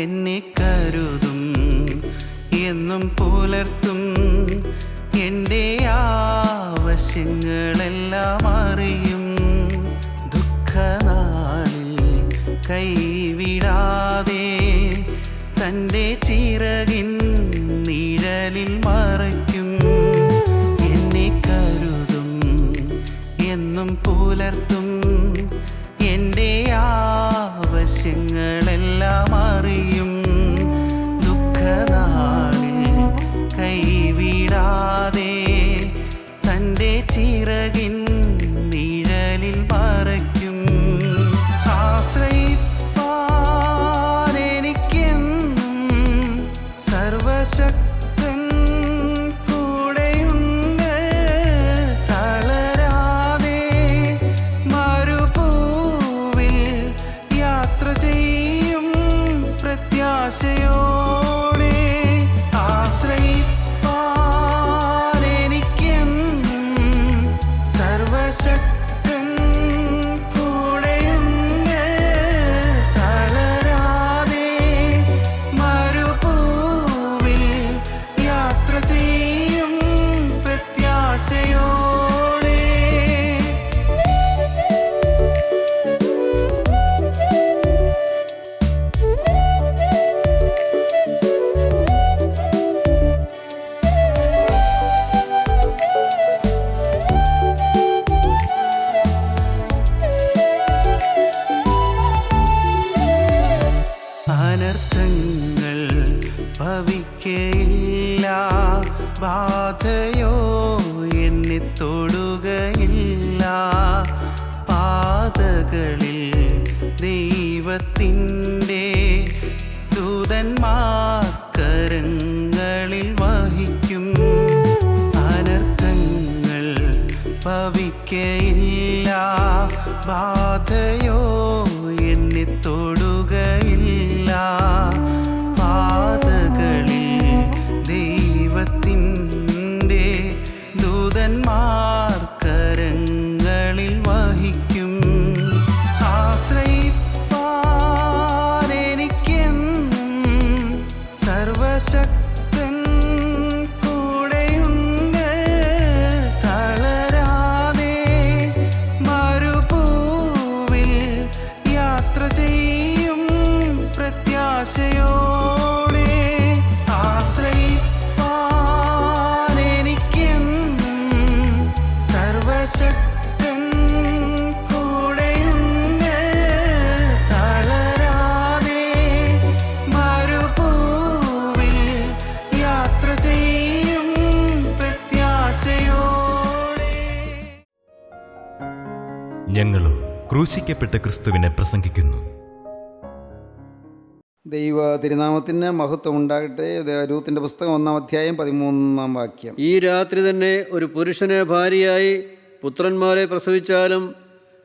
എന്നെ കരുതും എന്നും പുലർത്തും, എൻ്റെ ആവശ്യങ്ങളെല്ലാം അറിയും. ദുഃഖനാളിൽ കൈവിടാതെ തൻ്റെ ചിറകിൻ നിഴലിൽ മറയ്ക്കും. എന്നെ കരുതും എന്നും പുലർത്തും, എൻ്റെ ആവശ്യങ്ങളെല്ലാം അറിയും. ദുഃഖനാളിൽ കൈവിടാതെ തൻ്റെ ചിറകിൻ നിഴലിൽ മറയ്ക്കും. ആശ്രയിപ്പാൻ എനിക്കെന്നും സർവശക്തൻ കൂടെയുണ്ട്. തളരാതെ മരുഭൂവിൽ യാത്ര ചെയ്യും പ്രത്യാശയോടെ. ആശ്രയിപ്പാൻ എനിക്കെന്നും സർവശക്തൻ കൂടെയുണ്ട്. തളരാതെ മരുഭൂവിൽ യാത്ര ചെയ്യും പ്രത്യാശയോടെ. അനർത്ഥങ്ങൾ ഭവിക്കയില്ല, ബാധയോ എന്നെ തൊടുകയില്ല. പാതകളിൽ ദൈവത്തിൻ്റെ ദൂതന്മാർ കരങ്ങളിൽ വഹിക്കും. അനർത്ഥങ്ങൾ ഭവിക്കയില്ല, ബാധയോ എന്നെ തൊടുകയില്ല. പാതകളിൽ ദൈവത്തിൻ്റെ ദൂതന്മാർ കരങ്ങളിൽ വഹിക്കും. ആശ്രയിപ്പാൻ എനിക്കെന്നും സർവശക്തൻ കൂടെയുണ്ട്. തളരാതെ മരുഭൂവിൽ യാത്ര ചെയ്യും പ്രത്യാശയോടെ. ആശ്രയിപ്പാൻ എനിക്കെന്നും സർവശക്തൻ കൂടെയുണ്ട്. തളരാതെ മരുഭൂവിൽ യാത്ര ചെയ്യും പ്രത്യാശയോടെ. ഞങ്ങളും ക്രൂശിക്കപ്പെട്ട ക്രിസ്തുവിനെ പ്രസംഗിക്കുന്നു. ദൈവ തിരുനാമത്തിന് മഹത്വം ഉണ്ടാകട്ടെ. രൂത്തിന്റെ പുസ്തകം 1-ാം അധ്യായം 13-ാം വാക്യം. ഈ രാത്രി തന്നെ ഒരു പുരുഷന് ഭാര്യയായി പുത്രന്മാരെ പ്രസവിച്ചാലും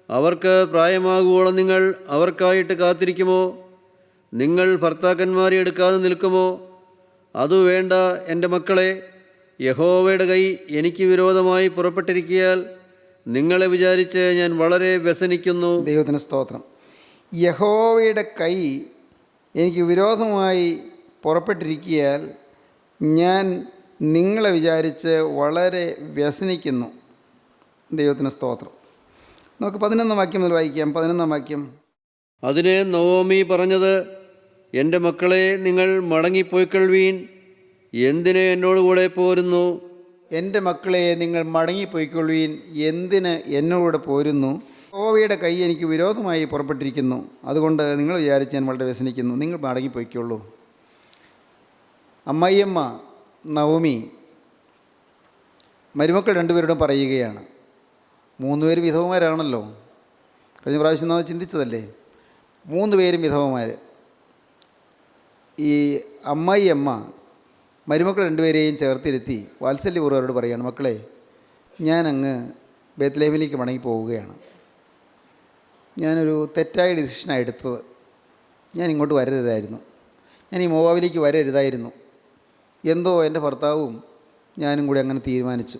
അവർക്ക് പ്രായമാകുവോളം നിങ്ങൾ അവർക്കായിട്ട് കാത്തിരിക്കുമോ? നിങ്ങൾ ഭർത്താക്കന്മാരെ എടുക്കാതെ നിൽക്കുമോ? അതു വേണ്ട എൻ്റെ മക്കളെ. യഹോവയുടെ കൈ എനിക്ക് വിരോധമായി പുറപ്പെട്ടിരിക്കയാൽ നിങ്ങളെ വിചാരിച്ച് ഞാൻ വളരെ വ്യസനിക്കുന്നു. ദൈവത്തിന് സ്തോത്രം. യഹോവയുടെ കൈ എനിക്ക് വിരോധമായി പുറപ്പെട്ടിരിക്കയാൽ ഞാൻ നിങ്ങളെ വിചാരിച്ച് വളരെ വ്യസനിക്കുന്നു. ദൈവത്തിന് സ്തോത്രം. നമുക്ക് 11-ാം വാക്യം മുതൽ വായിക്കാം. 11-ാം വാക്യം. അതിന് നവോമി പറഞ്ഞത്, എൻ്റെ മക്കളെ, നിങ്ങൾ മടങ്ങിപ്പോയിക്കൊള്ളുവീൻ. എന്തിന് എന്നോടുകൂടെ പോരുന്നു? എൻ്റെ മക്കളെ, നിങ്ങൾ മടങ്ങിപ്പോയിക്കൊള്ളുവീൻ. എന്തിന് എന്നോട് പോരുന്നു? യഹോവയുടെ കൈ എനിക്ക് വിരോധമായി പുറപ്പെട്ടിരിക്കുന്നു. അതുകൊണ്ട് നിങ്ങൾ വിചാരിച്ച് ഞാൻ വളരെ വ്യസനിക്കുന്നു. നിങ്ങൾ മടങ്ങിപ്പോയിക്കൊള്ളൂ. അമ്മായിയമ്മ നവോമി മരുമക്കൾ രണ്ടുപേരോടും പറയുകയാണ്. 3 പേരും വിധവമാരാണല്ലോ. കഴിഞ്ഞ പ്രാവശ്യം നാം ചിന്തിച്ചതല്ലേ. 3 പേരും വിധവമാർ. ഈ അമ്മായിയമ്മ മരുമക്കൾ രണ്ടുപേരെയും ചേർത്തിരുത്തി വാത്സല്യപൂർവ്വം അവരോട് പറയുകയാണ്, മക്കളെ ഞാനങ്ങ് ബേത്ത്ലേഹേമിലേക്ക് മടങ്ങി പോവുകയാണ്. ഞാനൊരു തെറ്റായ ഡിസിഷനാണ് എടുത്തത്. ഞാൻ ഇങ്ങോട്ട് വരരുതായിരുന്നു, ഞാൻ ഈ മോവാബിലേക്ക് വരരുതായിരുന്നു. എന്തോ എൻ്റെ ഭർത്താവും ഞാനും കൂടി അങ്ങനെ തീരുമാനിച്ചു.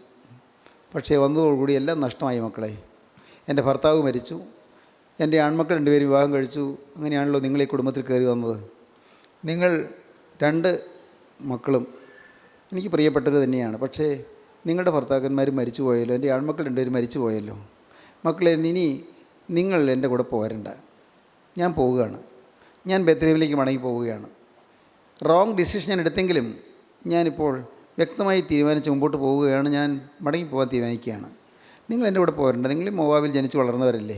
പക്ഷേ വന്നതോടുകൂടി എല്ലാം നഷ്ടമായി മക്കളെ. എൻ്റെ ഭർത്താവ് മരിച്ചു, എൻ്റെ ആൺമക്കൾ രണ്ടുപേരും വിവാഹം കഴിച്ചു. അങ്ങനെയാണല്ലോ നിങ്ങൾ ഈ കുടുംബത്തിൽ കയറി വന്നത്. നിങ്ങൾ 2 മക്കളും എനിക്ക് പ്രിയപ്പെട്ടവർ തന്നെയാണ്. പക്ഷേ നിങ്ങളുടെ ഭർത്താക്കന്മാരും മരിച്ചു പോയല്ലോ, എൻ്റെ ആൺമക്കൾ രണ്ടുപേരും മരിച്ചു പോയല്ലോ. മക്കളെ, ഇനി നിങ്ങൾ എൻ്റെ കൂടെ പോരണ്ട. ഞാൻ പോവുകയാണ്, ഞാൻ ബേത്ത്ലേഹേമിലേക്ക് മടങ്ങി പോവുകയാണ്. റോങ് ഡിസിഷൻ ഞാൻ എടുത്തെങ്കിലും ഞാനിപ്പോൾ വ്യക്തമായി തീരുമാനിച്ച് മുമ്പോട്ട് പോവുകയാണ്. ഞാൻ മടങ്ങി പോകാൻ തീരുമാനിക്കുകയാണ്. നിങ്ങൾ എൻ്റെ കൂടെ പോരണ്ട. നിങ്ങൾ മോവാബിൽ ജനിച്ച് വളർന്നവരല്ലേ.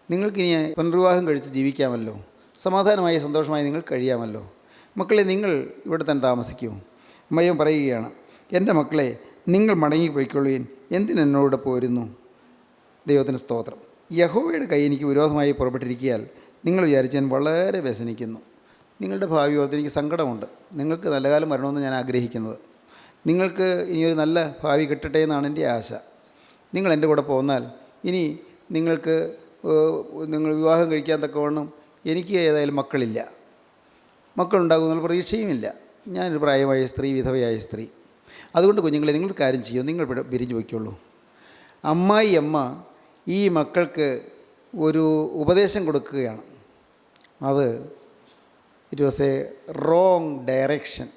നിങ്ങൾക്കിനി പുനർവിവാഹം കഴിച്ച് ജീവിക്കാമല്ലോ, സമാധാനമായി സന്തോഷമായി നിങ്ങൾ കഴിയാമല്ലോ. മക്കളെ, നിങ്ങൾ ഇവിടെ തന്നെ താമസിക്കൂ. അമ്മയും പറയുകയാണ്, എൻ്റെ മക്കളെ നിങ്ങൾ മടങ്ങിപ്പോയിക്കൊള്ളുകയും എന്തിനെന്നോട് പോരുന്നു. ദൈവത്തിന് സ്തോത്രം. യഹോവയുടെ കൈ എനിക്ക് വിരോധമായി പുറപ്പെട്ടിരിക്കിയാൽ നിങ്ങൾ വിചാരിച്ച് ഞാൻ വളരെ വ്യസനിക്കുന്നു. നിങ്ങളുടെ ഭാവി ഓർത്ത് എനിക്ക് സങ്കടമുണ്ട്. നിങ്ങൾക്ക് നല്ല കാലം വരണമെന്ന് ഞാൻ ആഗ്രഹിക്കുന്നത്. നിങ്ങൾക്ക് ഇനിയൊരു നല്ല ഭാവി കിട്ടട്ടെ എന്നാണ് എൻ്റെ ആശ. നിങ്ങൾ എൻ്റെ കൂടെ പോന്നാൽ ഇനി നിങ്ങൾ വിവാഹം കഴിക്കാൻ തക്കവണ്ണം എനിക്ക് ഏതായാലും മക്കളില്ല, മക്കളുണ്ടാകുമെന്നുള്ള പ്രതീക്ഷയുമില്ല. ഞാനൊരു പ്രായമായ സ്ത്രീ, വിധവയായ സ്ത്രീ. അതുകൊണ്ട് കുഞ്ഞുങ്ങളെ, നിങ്ങളൊരു കാര്യം ചെയ്യും, നിങ്ങൾ പിരിഞ്ഞു വയ്ക്കുള്ളൂ. അമ്മായിയമ്മ ഈ മക്കൾക്ക് ഒരു ഉപദേശം കൊടുക്കുകയാണ്. അത് it was A wrong direction,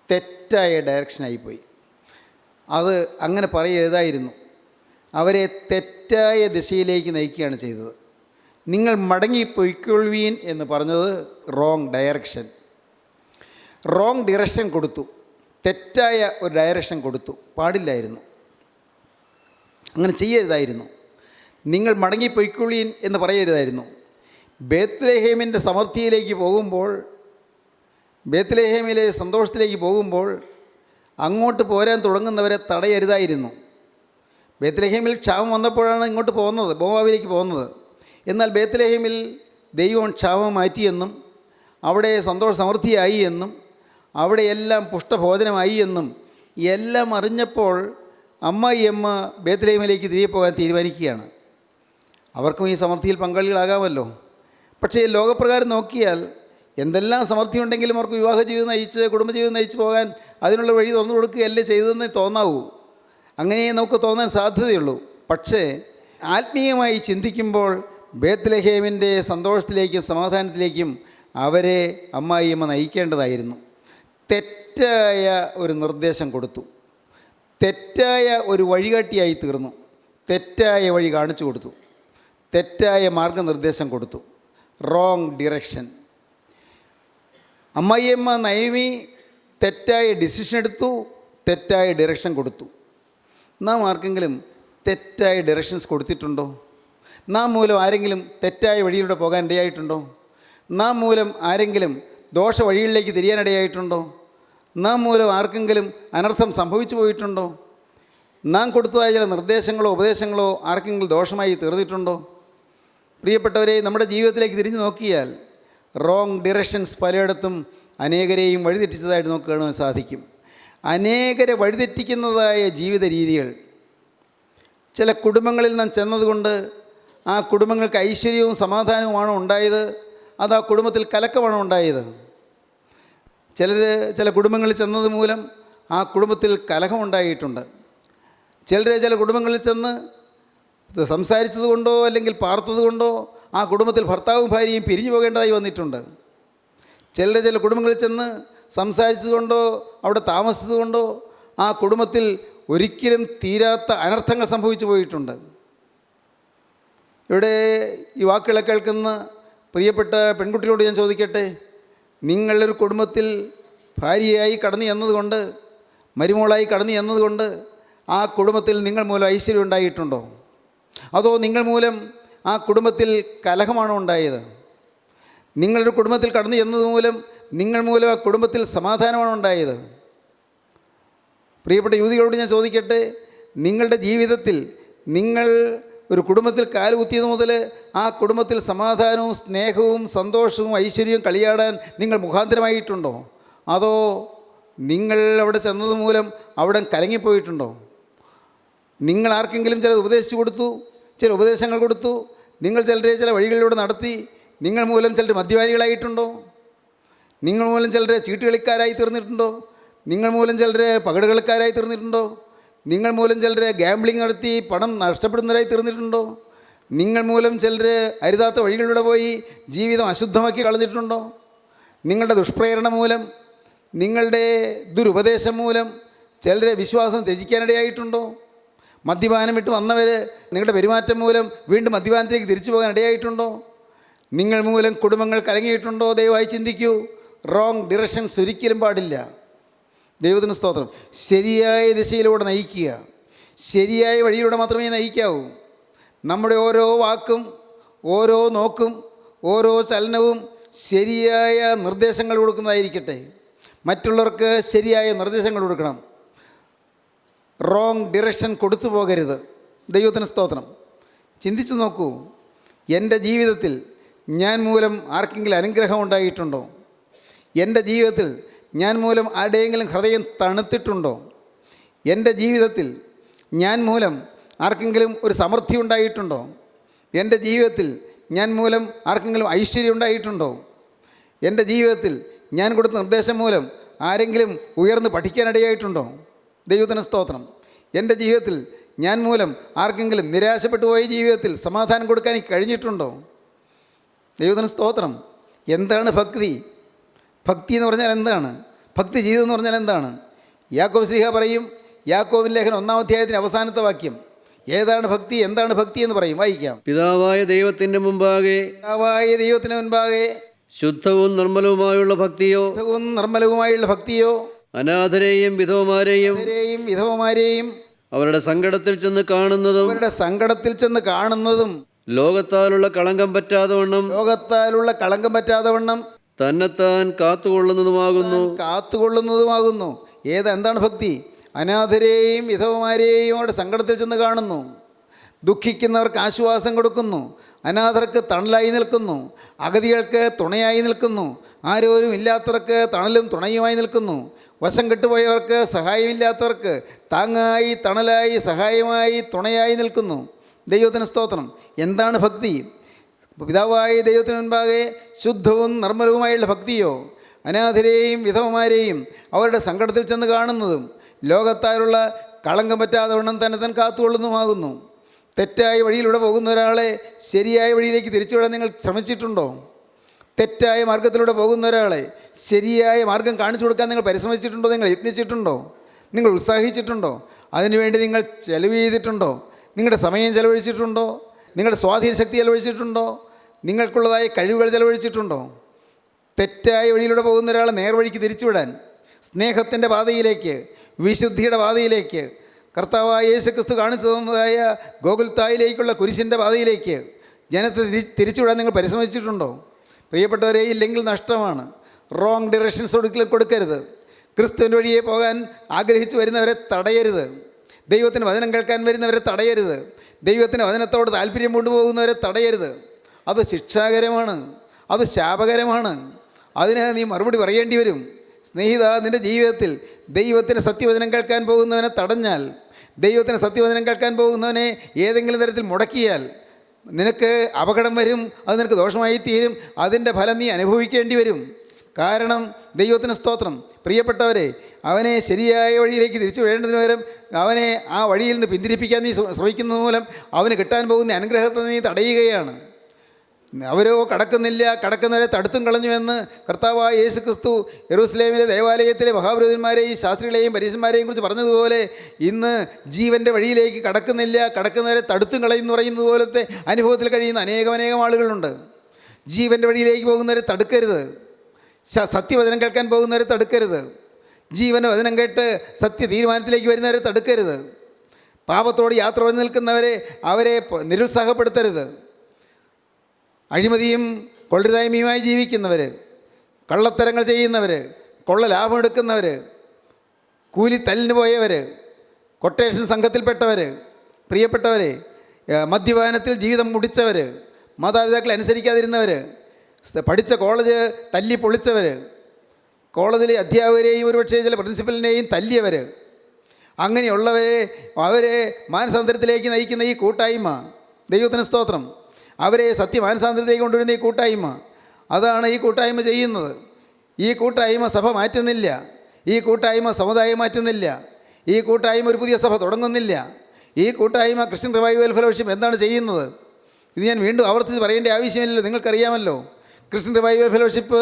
തെറ്റായ ഡയറക്ഷനായിപ്പോയി. അത് അങ്ങനെ പറയരുതായിരുന്നു. അവരെ തെറ്റായ ദിശയിലേക്ക് നയിക്കുകയാണ് ചെയ്തത്. നിങ്ങൾ മടങ്ങിപ്പോയിക്കൊള്ളുവീൻ എന്ന് പറഞ്ഞത് റോങ് ഡയറക്ഷൻ. റോങ് ഡിറക്ഷൻ കൊടുത്തു, തെറ്റായ ഒരു ഡയറക്ഷൻ കൊടുത്തു. പാടില്ലായിരുന്നു, അങ്ങനെ ചെയ്യരുതായിരുന്നു. നിങ്ങൾ മടങ്ങിപ്പോയിക്കൊള്ളീൻ എന്ന് പറയരുതായിരുന്നു. ബേത്ത്ലേഹേമിൻ്റെ സമൃദ്ധിയിലേക്ക് പോകുമ്പോൾ, ബേത്ത്ലേഹേമിലെ സന്തോഷത്തിലേക്ക് പോകുമ്പോൾ അങ്ങോട്ട് പോരാൻ തുടങ്ങുന്നവരെ തടയരുതായിരുന്നു. ബേത്ത്ലേഹേമിൽ ക്ഷാമം വന്നപ്പോഴാണ് ഇങ്ങോട്ട് പോകുന്നത്, മോവാബിലേക്ക് പോകുന്നത്. എന്നാൽ ബേത്ത്ലേഹേമിൽ ദൈവം ക്ഷാമം മാറ്റിയെന്നും അവിടെ സമൃദ്ധിയായി എന്നും അവിടെ എല്ലാം പുഷ്ടഭോജനമായി എന്നും എല്ലാം അറിഞ്ഞപ്പോൾ അമ്മായിയമ്മ ബേത്ത്ലേഹേമിലേക്ക് തിരികെ പോകാൻ തീരുമാനിക്കുകയാണ്. അവർക്കും ഈ സമൃദ്ധിയിൽ പങ്കാളികളാകാമല്ലോ. പക്ഷേ ലോകപ്രകാരം നോക്കിയാൽ എന്തെല്ലാം സമൃദ്ധി ഉണ്ടെങ്കിലും അവർക്ക് വിവാഹ ജീവിതം നയിച്ച് കുടുംബജീവിതം നയിച്ച് പോകാൻ അതിനുള്ള വഴി തുറന്നു കൊടുക്കുകയല്ലേ ചെയ്തതെന്നേ തോന്നാവൂ. അങ്ങനെ നമുക്ക് തോന്നാൻ സാധ്യതയുള്ളൂ. പക്ഷേ ആത്മീയമായി ചിന്തിക്കുമ്പോൾ ബേത്ത്ലേഹേമിൻ്റെ സന്തോഷത്തിലേക്കും സമാധാനത്തിലേക്കും അവരെ അമ്മായിയമ്മ നയിക്കേണ്ടതായിരുന്നു. തെറ്റായ ഒരു നിർദ്ദേശം കൊടുത്തു, തെറ്റായ ഒരു വഴികാട്ടിയായി തീർന്നു, തെറ്റായ വഴി കാണിച്ചു കൊടുത്തു, തെറ്റായ മാർഗനിർദ്ദേശം കൊടുത്തു. Wrong direction. അമ്മായിയമ്മ നയവി തെറ്റായ ഡിസിഷൻ എടുത്തു, തെറ്റായ ഡിറക്ഷൻ കൊടുത്തു. നാം ആർക്കെങ്കിലും തെറ്റായ ഡിറക്ഷൻസ് കൊടുത്തിട്ടുണ്ടോ? നാം മൂലം ആരെങ്കിലും തെറ്റായ വഴിയിലൂടെ പോകാൻ ഇടയായിട്ടുണ്ടോ? നാം മൂലം ആരെങ്കിലും ദോഷ വഴികളിലേക്ക് തിരിയാനിടയായിട്ടുണ്ടോ? നാം മൂലം ആർക്കെങ്കിലും അനർത്ഥം സംഭവിച്ചു പോയിട്ടുണ്ടോ? നാം കൊടുത്തതായ ചില നിർദ്ദേശങ്ങളോ ഉപദേശങ്ങളോ ആർക്കെങ്കിലും ദോഷമായി തീർന്നിട്ടുണ്ടോ? പ്രിയപ്പെട്ടവരെ, നമ്മുടെ ജീവിതത്തിലേക്ക് തിരിഞ്ഞു നോക്കിയാൽ റോങ് ഡിറക്ഷൻസ് പലയിടത്തും അനേകരെയും വഴിതെറ്റിച്ചതായിട്ട് നമുക്ക് കാണുവാൻ സാധിക്കും. അനേകരെ വഴിതെറ്റിക്കുന്നതായ ജീവിത രീതികൾ. ചില കുടുംബങ്ങളിൽ നാം ചെന്നതുകൊണ്ട് ആ കുടുംബങ്ങൾക്ക് ഐശ്വര്യവും സമാധാനവുമാണോ ഉണ്ടായത്, അത് ആ കുടുംബത്തിൽ കലക്കമാണോ ഉണ്ടായത്? ചില കുടുംബങ്ങളിൽ ചെന്നത് മൂലം ആ കുടുംബത്തിൽ കലഹമുണ്ടായിട്ടുണ്ട്. ചില കുടുംബങ്ങളിൽ ചെന്ന് സംസാരിച്ചത് കൊണ്ടോ അല്ലെങ്കിൽ പാർത്തത് കൊണ്ടോ ആ കുടുംബത്തിൽ ഭർത്താവും ഭാര്യയും പിരിഞ്ഞു പോകേണ്ടതായി വന്നിട്ടുണ്ട്. ചില കുടുംബങ്ങളിൽ ചെന്ന് സംസാരിച്ചതുകൊണ്ടോ അവിടെ താമസിച്ചതുകൊണ്ടോ ആ കുടുംബത്തിൽ ഒരിക്കലും തീരാത്ത അനർത്ഥങ്ങൾ സംഭവിച്ചു പോയിട്ടുണ്ട്. ഇവിടെ ഈ വാക്കുകളെ കേൾക്കുന്ന പ്രിയപ്പെട്ട പെൺകുട്ടികളോട് ഞാൻ ചോദിക്കട്ടെ, നിങ്ങളൊരു കുടുംബത്തിൽ ഭാര്യയായി കടന്നു എന്നതുകൊണ്ട്, മരുമോളായി കടന്നു എന്നതുകൊണ്ട് ആ കുടുംബത്തിൽ നിങ്ങൾ മൂലം ഐശ്വര്യം ഉണ്ടായിട്ടുണ്ടോ? അതോ നിങ്ങൾ മൂലം ആ കുടുംബത്തിൽ കലഹമാണോ ഉണ്ടായത്? നിങ്ങളൊരു കുടുംബത്തിൽ കടന്നു ചെന്നത് മൂലം നിങ്ങൾ മൂലം ആ കുടുംബത്തിൽ സമാധാനമാണോ ഉണ്ടായത്? പ്രിയപ്പെട്ട യുവതികളോട് ഞാൻ ചോദിക്കട്ടെ, നിങ്ങളുടെ ജീവിതത്തിൽ നിങ്ങൾ ഒരു കുടുംബത്തിൽ കാലുകുത്തിയത് മുതൽ ആ കുടുംബത്തിൽ സമാധാനവും സ്നേഹവും സന്തോഷവും ഐശ്വര്യവും കളിയാടാൻ നിങ്ങൾ മുഖാന്തരമായിട്ടുണ്ടോ? അതോ നിങ്ങൾ അവിടെ ചെന്നത് മൂലം അവിടെ കലങ്ങിപ്പോയിട്ടുണ്ടോ? നിങ്ങൾ ആർക്കെങ്കിലും ചിലത് ഉപദേശിച്ചു കൊടുത്തു, ചില ഉപദേശങ്ങൾ കൊടുത്തു, നിങ്ങൾ ചിലരെ ചില വഴികളിലൂടെ നടത്തി, നിങ്ങൾ മൂലം ചിലർ മദ്യപാനികളായിട്ടുണ്ടോ? നിങ്ങൾ മൂലം ചിലരെ ചീട്ടുകളിക്കാരായി തീർന്നിട്ടുണ്ടോ? നിങ്ങൾ മൂലം ചിലരെ പകടുകളിക്കാരായി തീർന്നിട്ടുണ്ടോ? നിങ്ങൾ മൂലം ചിലരെ ഗാംബ്ലിംഗ് നടത്തി പണം നഷ്ടപ്പെടുന്നവരായി തീർന്നിട്ടുണ്ടോ? നിങ്ങൾ മൂലം ചിലർ അരുതാത്ത വഴികളിലൂടെ പോയി ജീവിതം അശുദ്ധമാക്കി കളഞ്ഞിട്ടുണ്ടോ? നിങ്ങളുടെ ദുഷ്പ്രേരണ മൂലം, നിങ്ങളുടെ ദുരുപദേശം മൂലം ചിലരെ വിശ്വാസം ത്യജിക്കാനിടയായിട്ടുണ്ടോ? മദ്യപാനം വിട്ട് വന്നവർ നിങ്ങളുടെ പെരുമാറ്റം മൂലം വീണ്ടും മദ്യപാനത്തിലേക്ക് തിരിച്ചു പോകാൻ ഇടയായിട്ടുണ്ടോ? നിങ്ങൾ മൂലം കുടുംബങ്ങൾ കലങ്ങിയിട്ടുണ്ടോ? ദയവായി ചിന്തിക്കൂ. റോങ് ഡിറക്ഷൻസ് ഒരിക്കലും പാടില്ല. ദൈവത്തിന് സ്തോത്രം. ശരിയായ ദിശയിലൂടെ നയിക്കുക, ശരിയായ വഴിയിലൂടെ മാത്രമേ നയിക്കാവൂ. നമ്മുടെ ഓരോ വാക്കും, ഓരോ നോക്കും, ഓരോ ചലനവും ശരിയായ നിർദ്ദേശങ്ങൾ കൊടുക്കുന്നതായിരിക്കട്ടെ. മറ്റുള്ളവർക്ക് ശരിയായ നിർദ്ദേശങ്ങൾ കൊടുക്കണം. റോങ് ഡിറക്ഷൻ കൊടുത്തു പോകരുത്. ദൈവത്തിന് സ്തോത്രം. ചിന്തിച്ചു നോക്കൂ, എൻ്റെ ജീവിതത്തിൽ ഞാൻ മൂലം ആർക്കെങ്കിലും അനുഗ്രഹം ഉണ്ടായിട്ടുണ്ടോ? എൻ്റെ ജീവിതത്തിൽ ഞാൻ മൂലം ആരുടെയെങ്കിലും ഹൃദയം തണുത്തിട്ടുണ്ടോ? എൻ്റെ ജീവിതത്തിൽ ഞാൻ മൂലം ആർക്കെങ്കിലും ഒരു സമൃദ്ധി ഉണ്ടായിട്ടുണ്ടോ? എൻ്റെ ജീവിതത്തിൽ ഞാൻ മൂലം ആർക്കെങ്കിലും ഐശ്വര്യം ഉണ്ടായിട്ടുണ്ടോ? എൻ്റെ ജീവിതത്തിൽ ഞാൻ കൊടുത്ത നിർദ്ദേശം മൂലം ആരെങ്കിലും ഉയർന്ന് പഠിക്കാനിടയായിട്ടുണ്ടോ? ദൈവത്തിന് സ്തോത്രം. എൻ്റെ ജീവിതത്തിൽ ഞാൻ മൂലം ആർക്കെങ്കിലും നിരാശപ്പെട്ടു പോയ ജീവിതത്തിൽ സമാധാനം കൊടുക്കാൻ എനിക്ക് കഴിഞ്ഞിട്ടുണ്ടോ? ദൈവത്തിന് സ്തോത്രം. എന്താണ് ഭക്തി? ഭക്തി എന്ന് പറഞ്ഞാൽ എന്താണ്? ഭക്തി ജീവിതം എന്ന് പറഞ്ഞാൽ എന്താണ്? യാക്കോബ് ശ്ലീഹ പറയും, യാക്കോബിൻ ലേഖനം 1-ാം അധ്യായത്തിൻ്റെ അവസാനത്തെ വാക്യം, ഏതാണ് ഭക്തി, എന്താണ് ഭക്തി എന്ന് പറയും. വായിക്കാം. പിതാവായ ദൈവത്തിൻ്റെ മുമ്പാകെ, പിതാവായ ദൈവത്തിന് മുൻപാകെ ശുദ്ധവും നിർമ്മലവുമായുള്ള ഭക്തിയോ, ശുദ്ധവും നിർമ്മലവുമായുള്ള ഭക്തിയോ, അനാഥരെയും വിധവമാരെയും അവരുടെ സങ്കടത്തിൽ ചെന്ന് കാണുന്നതും ലോകത്താലുള്ള കളങ്കം പറ്റാതെ വണ്ണം തന്നെത്താൻ കാത്തുകൊള്ളുന്നതുമാകുന്നു. എന്താണ് ഭക്തി? അനാഥരെയും വിധവമാരെയും അവരുടെ സങ്കടത്തിൽ ചെന്ന് കാണുന്നു, ദുഃഖിക്കുന്നവർക്ക് ആശ്വാസം കൊടുക്കുന്നു, അനാഥർക്ക് തണലായി നിൽക്കുന്നു, അഗതികൾക്ക് തുണയായി നിൽക്കുന്നു, ആരോരും ഇല്ലാത്തവർക്ക് തണലും തുണയുമായി നിൽക്കുന്നു, വശം കെട്ടുപോയവർക്ക് സഹായമില്ലാത്തവർക്ക് താങ്ങായി തണലായി സഹായമായി തുണയായി നിൽക്കുന്നു. ദൈവത്തിന് സ്തോത്രം. എന്താണ് ഭക്തി? പിതാവായ ദൈവത്തിന് മുൻപാകെ ശുദ്ധവും നിർമ്മലവുമായുള്ള ഭക്തിയോ, അനാഥരെയും വിധവമാരെയും അവരുടെ സങ്കടത്തിൽ ചെന്ന് കാണുന്നതും ലോകത്താലുള്ള കളങ്കം പറ്റാതെ വണ്ണം തന്നെ താൻ കാത്തുകൊള്ളുന്നതുമാകുന്നു. തെറ്റായ വഴിയിലൂടെ പോകുന്ന ഒരാളെ ശരിയായ വഴിയിലേക്ക് തിരിച്ചുവിടാൻ നിങ്ങൾ ശ്രമിച്ചിട്ടുണ്ടോ? തെറ്റായ മാർഗത്തിലൂടെ പോകുന്ന ഒരാളെ ശരിയായ മാർഗം കാണിച്ചു കൊടുക്കാൻ നിങ്ങൾ പരിശ്രമിച്ചിട്ടുണ്ടോ? നിങ്ങൾ യത്നിച്ചിട്ടുണ്ടോ? നിങ്ങൾ ഉത്സാഹിച്ചിട്ടുണ്ടോ? അതിനുവേണ്ടി നിങ്ങൾ ചെലവ് ചെയ്തിട്ടുണ്ടോ? നിങ്ങളുടെ സമയം ചെലവഴിച്ചിട്ടുണ്ടോ? നിങ്ങളുടെ സ്വാധീന ശക്തി ചെലവഴിച്ചിട്ടുണ്ടോ? നിങ്ങൾക്കുള്ളതായ കഴിവുകൾ ചെലവഴിച്ചിട്ടുണ്ടോ? തെറ്റായ വഴിയിലൂടെ പോകുന്ന ഒരാളെ നേർവഴിക്ക് തിരിച്ചുവിടാൻ, സ്നേഹത്തിൻ്റെ പാതയിലേക്ക്, വിശുദ്ധിയുടെ പാതയിലേക്ക്, കർത്താവായ യേശുക്രിസ്തു കാണിച്ചു തന്നതായ ഗോകുൽത്തായിലേക്കുള്ള കുരിശിൻ്റെ പാതയിലേക്ക് ജനത്തെ തിരിച്ചുവിടാൻ നിങ്ങൾ പരിശ്രമിച്ചിട്ടുണ്ടോ? പ്രിയപ്പെട്ടവരെ, ഇല്ലെങ്കിൽ നഷ്ടമാണ്. റോങ് ഡിറക്ഷൻസ് ഒരിക്കലും കൊടുക്കരുത്. ക്രിസ്തുവിൻ്റെ വഴിയെ പോകാൻ ആഗ്രഹിച്ചു വരുന്നവരെ തടയരുത്. ദൈവത്തിന് വചനം കേൾക്കാൻ വരുന്നവരെ തടയരുത്. ദൈവത്തിന് വചനത്തോട് താല്പര്യം കൊണ്ടുപോകുന്നവരെ തടയരുത്. അത് ശിക്ഷാകരമാണ്, അത് ശാപകരമാണ്. അതിന് നീ മറുപടി പറയേണ്ടി വരും. സ്നേഹിത, നിൻ്റെ ജീവിതത്തിൽ ദൈവത്തിന് സത്യവചനം കേൾക്കാൻ പോകുന്നവനെ തടഞ്ഞാൽ, ദൈവത്തിന് സത്യവചനം കേൾക്കാൻ പോകുന്നവനെ ഏതെങ്കിലും തരത്തിൽ മുടക്കിയാൽ നിനക്ക് അപകടം വരും. അത് നിനക്ക് ദോഷമായി തീരും. അതിൻ്റെ ഫലം നീ അനുഭവിക്കേണ്ടി വരും. കാരണം ദൈവത്തിന് സ്തോത്രം. പ്രിയപ്പെട്ടവരെ, അവനെ ശരിയായ വഴിയിലേക്ക് തിരിച്ചു വിടേണ്ടതിന് പകരം അവനെ ആ വഴിയിൽ നിന്ന് പിന്തിരിപ്പിക്കാൻ നീ ശ്രമിക്കുന്നത് മൂലം അവന് കിട്ടാൻ പോകുന്ന അനുഗ്രഹത്തെ നീ തടയുകയാണ്. അവരോ കടക്കുന്നില്ല, കടക്കുന്നവരെ തടുത്തും കളഞ്ഞുവെന്ന് കർത്താവായ യേശു ക്രിസ്തു യെരൂശലേമിലെ ദേവാലയത്തിലെ മഹാപുരോഹിതന്മാരെയും ശാസ്ത്രികളെയും പരീശന്മാരെയും കുറിച്ച് പറഞ്ഞതുപോലെ ഇന്ന് ജീവൻ്റെ വഴിയിലേക്ക് കടക്കുന്നില്ല, കടക്കുന്നവരെ തടുത്തും കളയുന്നു പറയുന്നത് പോലത്തെ അനുഭവത്തിൽ കഴിയുന്ന അനേകം ആളുകളുണ്ട്. ജീവൻ്റെ വഴിയിലേക്ക് പോകുന്നവരെ തടുക്കരുത്. സത്യവചനം കേൾക്കാൻ പോകുന്നവരെ തടുക്കരുത്. ജീവൻ്റെ വചനം കേട്ട് സത്യ തീരുമാനത്തിലേക്ക് വരുന്നവരെ തടുക്കരുത്. പാപത്തോട് യാത്ര പറഞ്ഞു നിൽക്കുന്നവരെ അവരെ നിരുത്സാഹപ്പെടുത്തരുത്. അഴിമതിയും കൊള്ളരുതായ്മയുമായി ജീവിക്കുന്നവർ, കള്ളത്തരങ്ങൾ ചെയ്യുന്നവർ, കൊള്ള ലാഭം എടുക്കുന്നവർ, കൂലിത്തല്ലിന് പോയവർ, കൊട്ടേഷൻ സംഘത്തിൽപ്പെട്ടവർ, പ്രിയപ്പെട്ടവരെ, മദ്യപാനത്തിൽ ജീവിതം മുടിച്ചവർ, മാതാപിതാക്കളെ അനുസരിക്കാതിരുന്നവർ, പഠിച്ച കോളേജ് തല്ലി പൊളിച്ചവർ, കോളേജിലെ അധ്യാപകരെയും ഒരുപക്ഷേ ചില പ്രിൻസിപ്പലിനെയും തല്ലിയവർ, അങ്ങനെയുള്ളവരെ അവരെ മാനസാന്തരത്തിലേക്ക് നയിക്കുന്ന ഈ കൂട്ടായ്മ, ദൈവത്തിന് സ്തോത്രം, അവരെ സത്യമാനസാന്തരത്തിലേക്ക് കൊണ്ടുവരുന്ന ഈ കൂട്ടായ്മ, അതാണ് ഈ കൂട്ടായ്മ ചെയ്യുന്നത്. ഈ കൂട്ടായ്മ സഭ മാറ്റുന്നില്ല, ഈ കൂട്ടായ്മ സമുദായം മാറ്റുന്നില്ല, ഈ കൂട്ടായ്മ ഒരു പുതിയ സഭ തുടങ്ങുന്നില്ല. ഈ കൂട്ടായ്മ ക്രിസ്ത്യൻ റിവൈവൽ ഫെലോഷിപ്പ് എന്താണ് ചെയ്യുന്നത്? ഇത് ഞാൻ വീണ്ടും ആവർത്തിച്ച് പറയേണ്ട ആവശ്യമില്ലല്ലോ, നിങ്ങൾക്കറിയാമല്ലോ. ക്രിസ്ത്യൻ റിവൈവൽ ഫെലോഷിപ്പ്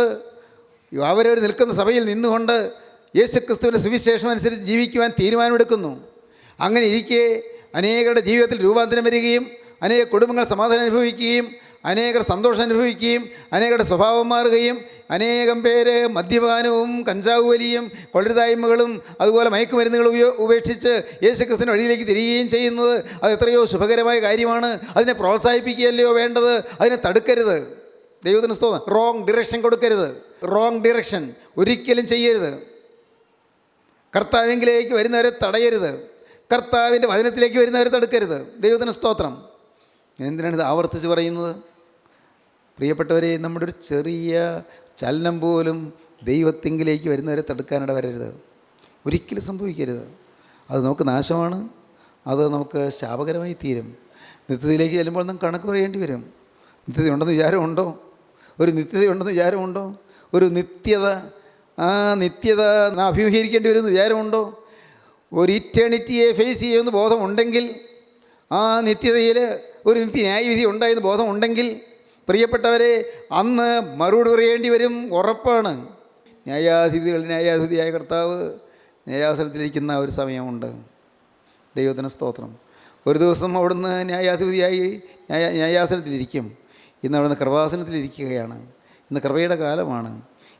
അവരവർ നിൽക്കുന്ന സഭയിൽ നിന്നുകൊണ്ട് യേശുക്രിസ്തുവിൻ്റെ സുവിശേഷം അനുസരിച്ച് ജീവിക്കുവാൻ തീരുമാനമെടുക്കുന്നു. അങ്ങനെ ഇരിക്കെ അനേകരുടെ ജീവിതത്തിൽ രൂപാന്തരം വരികയും അനേക കുടുംബങ്ങൾ സമാധാനം അനുഭവിക്കുകയും അനേകർ സന്തോഷം അനുഭവിക്കുകയും അനേകരുടെ സ്വഭാവം മാറുകയും അനേകം പേര് മദ്യപാനവും കഞ്ചാവ് വലിയും കൊള്ളരുതായ്മകളും അതുപോലെ മയക്കുമരുന്നുകളും ഉപേക്ഷിച്ച് യേശുക്രിസ്തുവിൻ്റെ വഴിയിലേക്ക് തിരികുകയും ചെയ്യുന്നത് അത് എത്രയോ ശുഭകരമായ കാര്യമാണ്. അതിനെ പ്രോത്സാഹിപ്പിക്കുകയല്ലയോ വേണ്ടത്, അതിനെ തടുക്കരുത്. ദൈവത്തിന് സ്തോത്രം. റോങ് ഡിറക്ഷൻ കൊടുക്കരുത്, റോങ് ഡിറക്ഷൻ ഒരിക്കലും ചെയ്യരുത്. കർത്താവിലേക്ക് വരുന്നവരെ തടയരുത്, കർത്താവിൻ്റെ വചനത്തിലേക്ക് വരുന്നവരെ തടുക്കരുത്. ദൈവത്തിന് സ്തോത്രം. എന്തിനാണ് ഇത് ആവർത്തിച്ച് പറയുന്നത്? പ്രിയപ്പെട്ടവരെ, നമ്മുടെ ഒരു ചെറിയ ചലനം പോലും ദൈവത്തിങ്കിലേക്ക് വരുന്നവരെ തടുക്കാനിട വരരുത്, ഒരിക്കലും സംഭവിക്കരുത്. അത് നമുക്ക് നാശമാണ്, അത് നമുക്ക് ശാപകരമായി തീരും. നിത്യതയിലേക്ക് ചെല്ലുമ്പോൾ നമുക്ക് കണക്ക് പറയേണ്ടി വരും. നിത്യതയുണ്ടെന്ന് വിചാരമുണ്ടോ? ഒരു നിത്യതയുണ്ടെന്ന് വിചാരമുണ്ടോ? ഒരു നിത്യത, ആ നിത്യത നാം അഭിമുഖീകരിക്കേണ്ടി വരുമെന്ന് വിചാരമുണ്ടോ? ഒരു ഇറ്റേണിറ്റിയെ ഫേസ് ചെയ്യുമെന്ന് ബോധമുണ്ടെങ്കിൽ, ആ നിത്യതയിൽ ഒരു നിത്യ ന്യായവിധി ഉണ്ടായെന്ന് ബോധമുണ്ടെങ്കിൽ, പ്രിയപ്പെട്ടവരെ, അന്ന് മറുപടി പറയേണ്ടി വരും, ഉറപ്പാണ്. ന്യായാധിപതിയായ കർത്താവ് ന്യായാസനത്തിലിരിക്കുന്ന ഒരു സമയമുണ്ട്. ദൈവത്തിന് സ്തോത്രം. ഒരു ദിവസം അവിടുന്ന് ന്യായാധിപതിയായി ന്യായാസനത്തിലിരിക്കും. ഇന്ന് അവിടുന്ന് കൃപാസനത്തിലിരിക്കുകയാണ്. ഇന്ന് കൃപയുടെ കാലമാണ്.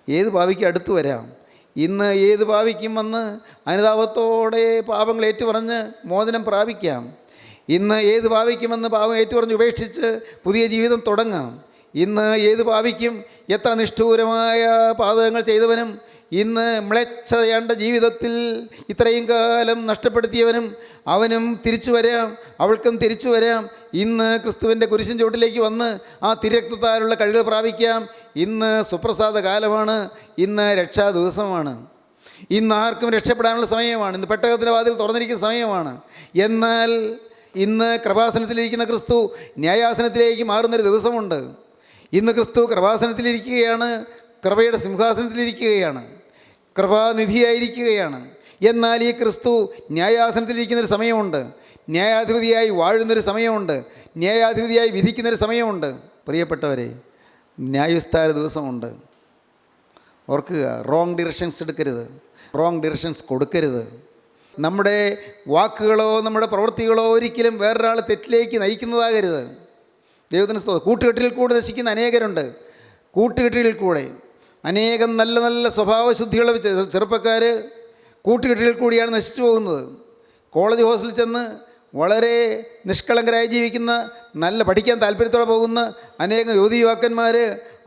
ഏത് പാപിക്ക് അടുത്ത് വരാം. ഇന്ന് ഏത് പാപിക്കും വന്ന് അനുതാപത്തോടെ പാപങ്ങൾ ഏറ്റുപറഞ്ഞ് മോചനം പ്രാപിക്കാം. ഇന്ന് ഏത് പാപിക്കുമെന്ന് പാപം ഏറ്റുപറഞ്ഞ് ഉപേക്ഷിച്ച് പുതിയ ജീവിതം തുടങ്ങാം. ഇന്ന് ഏത് പാപിക്കും, എത്ര നിഷ്ഠൂരമായ പാതകങ്ങൾ ചെയ്തവനും ഇന്ന് മ്ലേച്ഛതയാണ്ട ജീവിതത്തിൽ ഇത്രയും കാലം നഷ്ടപ്പെടുത്തിയവനും അവനും തിരിച്ചു വരാം, അവൾക്കും തിരിച്ചു വരാം. ഇന്ന് ക്രിസ്തുവിൻ്റെ കുരിശിൻ ചുവട്ടിലേക്ക് വന്ന് ആ തിരക്തത്താലുള്ള കഴിവുകൾ പ്രാപിക്കാം. ഇന്ന് സുപ്രസാദ കാലമാണ്, ഇന്ന് രക്ഷാ ദിവസമാണ്, ഇന്ന് ആർക്കും രക്ഷപ്പെടാനുള്ള സമയമാണ്, ഇന്ന് പെട്ടകത്തിൻ്റെ വാതിൽ തുറന്നിരിക്കുന്ന സമയമാണ്. എന്നാൽ ഇന്ന് കൃപാസനത്തിലിരിക്കുന്ന ക്രിസ്തു ന്യായാസനത്തിലേക്ക് മാറുന്നൊരു ദിവസമുണ്ട്. ഇന്ന് ക്രിസ്തു കൃപാസനത്തിലിരിക്കുകയാണ്, കൃപയുടെ സിംഹാസനത്തിലിരിക്കുകയാണ്, കൃപാനിധിയായിരിക്കുകയാണ്. എന്നാൽ ഈ ക്രിസ്തു ന്യായാസനത്തിലിരിക്കുന്നൊരു സമയമുണ്ട്, ന്യായാധിപതിയായി വാഴുന്നൊരു സമയമുണ്ട്, ന്യായാധിപതിയായി വിധിക്കുന്നൊരു സമയമുണ്ട്. പ്രിയപ്പെട്ടവരെ, ന്യായവിസ്താര ദിവസമുണ്ട്. ഓർക്കുക, റോങ് ഡിറക്ഷൻസ് എടുക്കരുത്, റോങ് ഡിറക്ഷൻസ് കൊടുക്കരുത്. നമ്മുടെ വാക്കുകളോ നമ്മുടെ പ്രവൃത്തികളോ ഒരിക്കലും വേറൊരാൾ തെറ്റിലേക്ക് നയിക്കുന്നതാകരുത്. ദൈവത്തിന് സ്തോത്രം. കൂട്ടുകെട്ടിൽ കൂടെ നശിക്കുന്ന അനേകരുണ്ട്. കൂട്ടുകെട്ടിൽ കൂടെ അനേകം നല്ല നല്ല സ്വഭാവശുദ്ധിയുള്ള ചെറുപ്പക്കാർ കൂട്ടുകെട്ടിൽ കൂടിയാണ് നശിച്ചു പോകുന്നത്. കോളേജ് ഹോസ്റ്റലിൽ ചെന്ന് വളരെ നിഷ്കളങ്കരായി ജീവിക്കുന്ന, നല്ല പഠിക്കാൻ താല്പര്യത്തോടെ പോകുന്ന അനേകം യുവതി യുവാക്കന്മാർ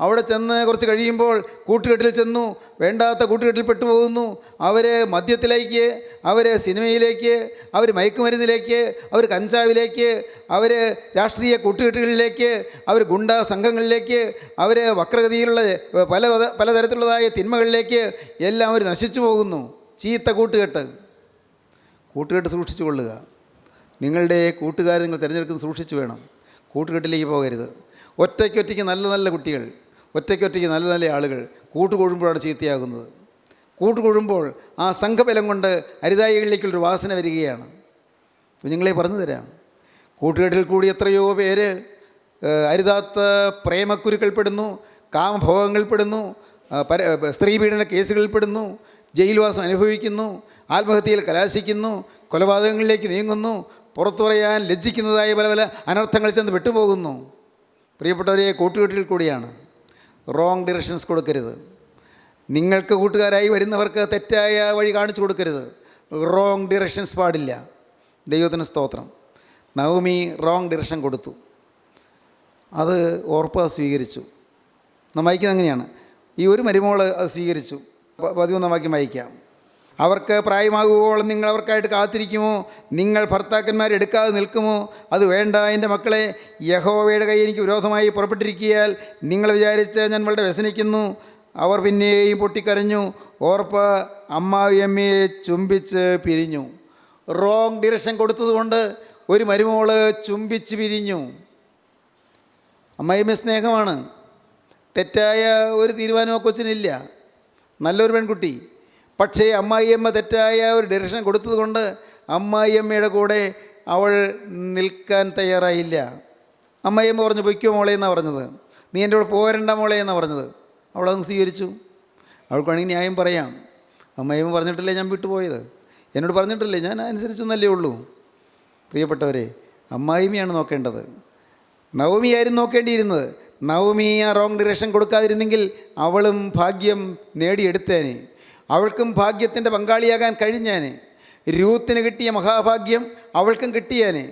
അവിടെ ചെന്ന് കുറച്ച് കഴിയുമ്പോൾ കൂട്ടുകെട്ടിൽ ചെന്നു, വേണ്ടാത്ത കൂട്ടുകെട്ടിൽ പെട്ടുപോകുന്നു. അവർ മദ്യത്തിലേക്ക്, അവർ സിനിമയിലേക്ക്, അവർ മയക്കുമരുന്നിലേക്ക്, അവർ കഞ്ചാവിലേക്ക്, അവർ രാഷ്ട്രീയ കൂട്ടുകെട്ടുകളിലേക്ക്, അവർ ഗുണ്ടാ സംഘങ്ങളിലേക്ക്, അവർ വക്രഗതിയിലുള്ള പലതരത്തിലുള്ളതായ തിന്മകളിലേക്ക് എല്ലാം അവർ നശിച്ചു പോകുന്നു. ചീത്ത കൂട്ടുകെട്ട് സൂക്ഷിച്ചു കൊള്ളുക. നിങ്ങളുടെ കൂട്ടുകാരെ നിങ്ങൾ തിരഞ്ഞെടുക്കുന്ന സൂക്ഷിച്ചു വേണം. കൂട്ടുകെട്ടിലേക്ക് പോകരുത്. ഒറ്റയ്ക്കൊറ്റയ്ക്ക് നല്ല നല്ല കുട്ടികൾ, ഒറ്റയ്ക്കൊറ്റയ്ക്ക് നല്ല നല്ല ആളുകൾ കൂട്ടുകൊഴുമ്പോഴാണ് ചീത്തയാകുന്നത്. കൂട്ടുകൊഴുമ്പോൾ ആ സംഘബലം കൊണ്ട് അരുതായികളിലേക്കുള്ളൊരു വാസന വരികയാണ്. കുഞ്ഞുങ്ങളെ പറഞ്ഞു തരാം, കൂട്ടുകെട്ടിൽ കൂടി എത്രയോ പേര് അരുതാത്ത പ്രേമക്കുരുക്കൾപ്പെടുന്നു, കാമഭോഗങ്ങൾപ്പെടുന്നു, സ്ത്രീപീഡന കേസുകളിൽപ്പെടുന്നു, ജയിൽവാസം അനുഭവിക്കുന്നു, ആത്മഹത്യയിൽ കലാശിക്കുന്നു, കൊലപാതകങ്ങളിലേക്ക് നീങ്ങുന്നു, പുറത്തു പറയാൻ ലജ്ജിക്കുന്നതായ പല പല അനർത്ഥങ്ങൾ ചെന്ന് വിട്ടുപോകുന്നു. പ്രിയപ്പെട്ടവരെ, കൂട്ടുകെട്ടിൽ കൂടിയാണ്. റോങ് ഡിറക്ഷൻസ് കൊടുക്കരുത്. നിങ്ങൾക്ക് കൂട്ടുകാരായി വരുന്നവർക്ക് തെറ്റായ വഴി കാണിച്ചു കൊടുക്കരുത്. റോങ് ഡിറക്ഷൻസ് പാടില്ല. ദൈവത്തിന് സ്തോത്രം. നവമി റോങ് ഡിറക്ഷൻ കൊടുത്തു, അത് ഓർപ്പ സ്വീകരിച്ചു. നാം വായിക്കുന്നത് അങ്ങനെയാണ്. ഈ ഒരു മരുമോൾ അത് സ്വീകരിച്ചു. 13 വാക്യം വായിക്കാം. അവർക്ക് പ്രായമാകുവോളം നിങ്ങൾ അവർക്കായിട്ട് കാത്തിരിക്കുമോ? നിങ്ങൾ ഭർത്താക്കന്മാരെ എടുക്കാതെ നിൽക്കുമോ? അത് വേണ്ട എൻ്റെ മക്കളെ, യഹോവയുടെ കൈ എനിക്ക് വിരോധമായി പുറപ്പെട്ടിരിക്കിയാൽ നിങ്ങൾ വിചാരിച്ച് ഞാൻ വളരെ വ്യസനിക്കുന്നു. അവർ പിന്നെയും പൊട്ടിക്കരഞ്ഞു. ഓർപ്പ അമ്മായിയമ്മയെ ചുംബിച്ച് പിരിഞ്ഞു. റോങ് ഡിറക്ഷൻ കൊടുത്തതുകൊണ്ട് ഒരു മരുമോള് ചുംബിച്ച് പിരിഞ്ഞു. അമ്മായിയമ്മ സ്നേഹമാണ്, തെറ്റായ ഒരു തീരുമാനമോ കൊച്ചിനില്ല, നല്ലൊരു പെൺകുട്ടി. പക്ഷേ അമ്മായിയമ്മ തെറ്റായ ഒരു ഡയറക്ഷൻ കൊടുത്തതുകൊണ്ട് അമ്മായിയമ്മയുടെ കൂടെ അവൾ നിൽക്കാൻ തയ്യാറായില്ല. അമ്മായിയമ്മ പറഞ്ഞു, പൊയ്ക്കോ മോളെ എന്നാണ് പറഞ്ഞത്, നീ എൻ്റെ കൂടെ പോരണ്ട മോളെ എന്നാണ് പറഞ്ഞത്. അവളതൊന്ന് സ്വീകരിച്ചു. അവൾക്ക് വേണമെങ്കിൽ ന്യായം പറയാം. അമ്മായിയമ്മ പറഞ്ഞിട്ടില്ലേ ഞാൻ വിട്ടുപോയത്, എന്നോട് പറഞ്ഞിട്ടില്ലേ, ഞാൻ അനുസരിച്ചെന്നല്ലേ ഉള്ളൂ. പ്രിയപ്പെട്ടവരെ, അമ്മായിമ്മയാണ് നോക്കേണ്ടത്, നവമിയായിരുന്നു നോക്കേണ്ടിയിരുന്നത്. നവമി ആ റോങ് ഡിറക്ഷൻ കൊടുക്കാതിരുന്നെങ്കിൽ അവളും ഭാഗ്യം നേടിയെടുത്തേനെ, അവൾക്കും ഭാഗ്യത്തിൻ്റെ പങ്കാളിയാകാൻ കഴിഞ്ഞേനെ. രൂത്തിന് കിട്ടിയ മഹാഭാഗ്യം അവൾക്കും കിട്ടിയേനെ.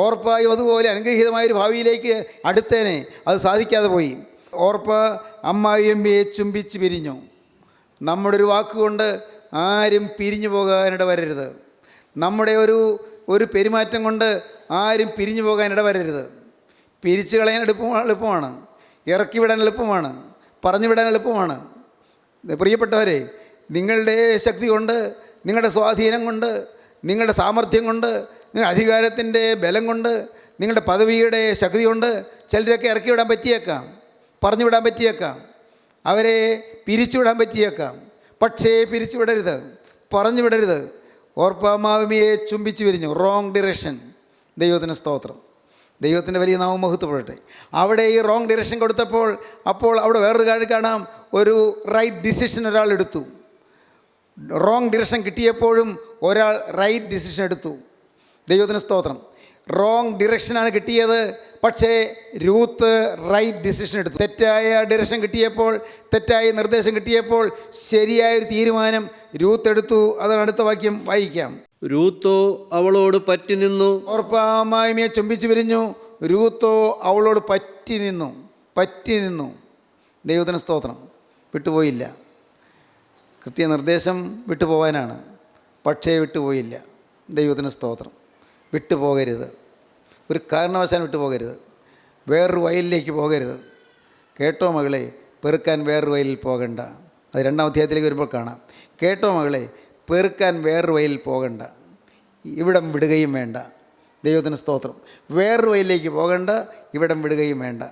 ഓർപ്പായും അതുപോലെ അനുഗ്രഹീതമായൊരു ഭാവിയിലേക്ക് അടുത്തേനെ. അത് സാധിക്കാതെ പോയി. ഓർപ്പ അമ്മായിയമ്മയെ ചുംബിച്ച് പിരിഞ്ഞു. നമ്മുടെ ഒരു വാക്കുകൊണ്ട് ആരും പിരിഞ്ഞു പോകാനിട വരരുത്. നമ്മുടെ ഒരു പെരുമാറ്റം കൊണ്ട് ആരും പിരിഞ്ഞു പോകാനിട വരരുത്. പിരിച്ചു കളയാൻ എളുപ്പമാണ്, ഇറക്കി വിടാൻ എളുപ്പമാണ്, പറഞ്ഞു വിടാൻ എളുപ്പമാണ്. പ്രിയപ്പെട്ടവരെ, നിങ്ങളുടെ ശക്തി കൊണ്ട്, നിങ്ങളുടെ സ്വാധീനം കൊണ്ട്, നിങ്ങളുടെ സാമർഥ്യം കൊണ്ട്, നിങ്ങളുടെ അധികാരത്തിൻ്റെ ബലം കൊണ്ട്, നിങ്ങളുടെ പദവിയുടെ ശക്തി കൊണ്ട് ചിലരൊക്കെ ഇറക്കി വിടാൻ പറ്റിയേക്കാം, പറഞ്ഞു വിടാൻ പറ്റിയേക്കാം, അവരെ പിരിച്ചുവിടാൻ പറ്റിയേക്കാം. പക്ഷേ പിരിച്ചു വിടരുത്, പറഞ്ഞു വിടരുത്. ഓർപ്പാമാവിയെ ചുംബിച്ച് പിരിഞ്ഞു. Wrong direction. ദൈവത്തിന് സ്തോത്രം, ദൈവത്തിൻ്റെ വലിയ നാമം മഹത്വപ്പെടട്ടെ. അവിടെ ഈ റോങ് ഡിറക്ഷൻ കൊടുത്തപ്പോൾ അപ്പോൾ അവിടെ വേറൊരു കാര്യം കാണാം. ഒരു റൈറ്റ് ഡിസിഷൻ ഒരാൾ എടുത്തു. റോങ് ഡിറക്ഷൻ കിട്ടിയപ്പോഴും ഒരാൾ റൈറ്റ് ഡിസിഷൻ എടുത്തു. ദൈവത്തിന് സ്തോത്രം. റോങ് ഡിറക്ഷനാണ് കിട്ടിയത്, പക്ഷേ രൂത്ത് റൈറ്റ് ഡിസിഷൻ എടുത്തു. തെറ്റായ ഡിറക്ഷൻ കിട്ടിയപ്പോൾ, തെറ്റായ നിർദ്ദേശം കിട്ടിയപ്പോൾ ശരിയായൊരു തീരുമാനം രൂത്ത് എടുത്തു. അതാണ് അടുത്ത വാക്യം വായിക്കാം. രൂത്തോ അവളോട് പറ്റി നിന്നു. ഓർപ്പാമായ്മയെ ചുംബിച്ച് പിരിഞ്ഞു. രൂത്തോ അവളോട് പറ്റി നിന്നു. ദൈവത്തിന് സ്തോത്രം. വിട്ടുപോയില്ല. കിട്ടിയ നിർദ്ദേശം വിട്ടുപോകാനാണ്, പക്ഷേ വിട്ടുപോയില്ല. ദൈവത്തിന് സ്തോത്രം. വിട്ടുപോകരുത്, ഒരു കാരണവശാലും വിട്ടുപോകരുത്. വേറൊരു വയലിലേക്ക് പോകരുത്. കേട്ടോ മകളെ, പെറുക്കാൻ വേറൊരു വയലിൽ പോകണ്ട. അത് 2-ാം അധ്യായത്തിലേക്ക് വരുമ്പോൾ കാണാം. കേട്ടോ മകളെ, പെറുക്കാൻ വേറൊരു വയലിൽ പോകണ്ട, ഇവിടം വിടുകയും വേണ്ട. ദൈവത്തിന് സ്തോത്രം. വേറൊരു വയലിലേക്ക് പോകണ്ട, ഇവിടം വിടുകയും വേണ്ട.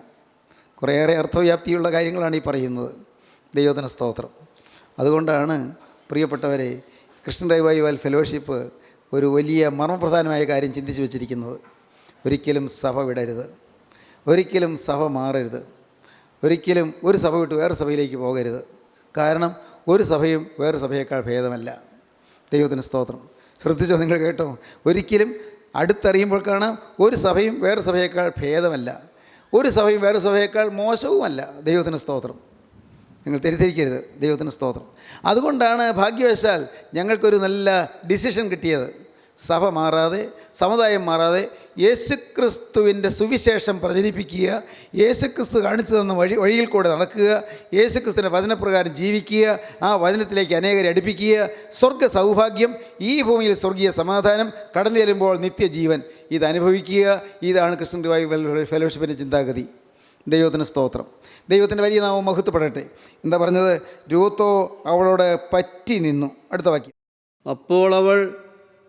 കുറേയേറെ അർത്ഥവ്യാപ്തിയുള്ള കാര്യങ്ങളാണ് ഈ പറയുന്നത്. ദൈവത്തിന് സ്തോത്രം. അതുകൊണ്ടാണ് പ്രിയപ്പെട്ടവരെ, ക്രിസ്ത്യൻ റിവൈവൽ ഫെലോഷിപ്പ് ഒരു വലിയ മർമ്മപ്രധാനമായ കാര്യം ചിന്തിച്ച് വെച്ചിരിക്കുന്നത്. ഒരിക്കലും സഭ വിടരുത്, ഒരിക്കലും സഭ മാറരുത്, ഒരിക്കലും ഒരു സഭ വിട്ട് വേറെ സഭയിലേക്ക് പോകരുത്. കാരണം ഒരു സഭയും വേറെ സഭയേക്കാൾ ഭേദമല്ല. ദൈവത്തിന് സ്തോത്രം. ശ്രദ്ധിച്ചോ, നിങ്ങൾ കേട്ടോ? ഒരിക്കലും അടുത്തറിയുമ്പോൾ കാണാം, ഒരു സഭയും വേറെ സഭയേക്കാൾ ഭേദമല്ല, ഒരു സഭയും വേറെ സഭയേക്കാൾ മോശവുമല്ല. ദൈവത്തിന് സ്തോത്രം. നിങ്ങൾ തെറ്റിദ്ധരിക്കരുത്. ദൈവത്തിന് സ്തോത്രം. അതുകൊണ്ടാണ് ഭാഗ്യവശാൽ ഞങ്ങൾക്കൊരു നല്ല ഡിസിഷൻ കിട്ടിയത്. സഭ മാറാതെ, സമുദായം മാറാതെ യേശുക്രിസ്തുവിൻ്റെ സുവിശേഷം പ്രചരിപ്പിക്കുക, യേശുക്രിസ്തു കാണിച്ചു തന്ന വഴിയിൽ കൂടെ നടക്കുക, യേശുക്രിസ്തുവിൻ്റെ വചനപ്രകാരം ജീവിക്കുക, ആ വചനത്തിലേക്ക് അനേകരെ അടുപ്പിക്കുക. സ്വർഗ്ഗ സൗഭാഗ്യം, ഈ ഭൂമിയിൽ സ്വർഗീയ സമാധാനം, കടന്നു ചെല്ലുമ്പോൾ നിത്യജീവൻ, ഇത് അനുഭവിക്കുക. ഇതാണ് ക്രിസ്ത്യൻ റിവൈവൽ ഫെലോഷിപ്പിൻ്റെ ചിന്താഗതി. ദൈവത്തിന് സ്തോത്രം. ദൈവത്തിൻ്റെ വലിയ നാമം മഹത്വപ്പെടട്ടെ. എന്താ പറഞ്ഞത്? രൂത്തോ അവളോട് പറ്റി നിന്നു. അടുത്ത വാക്യം. അപ്പോൾ അവൾ,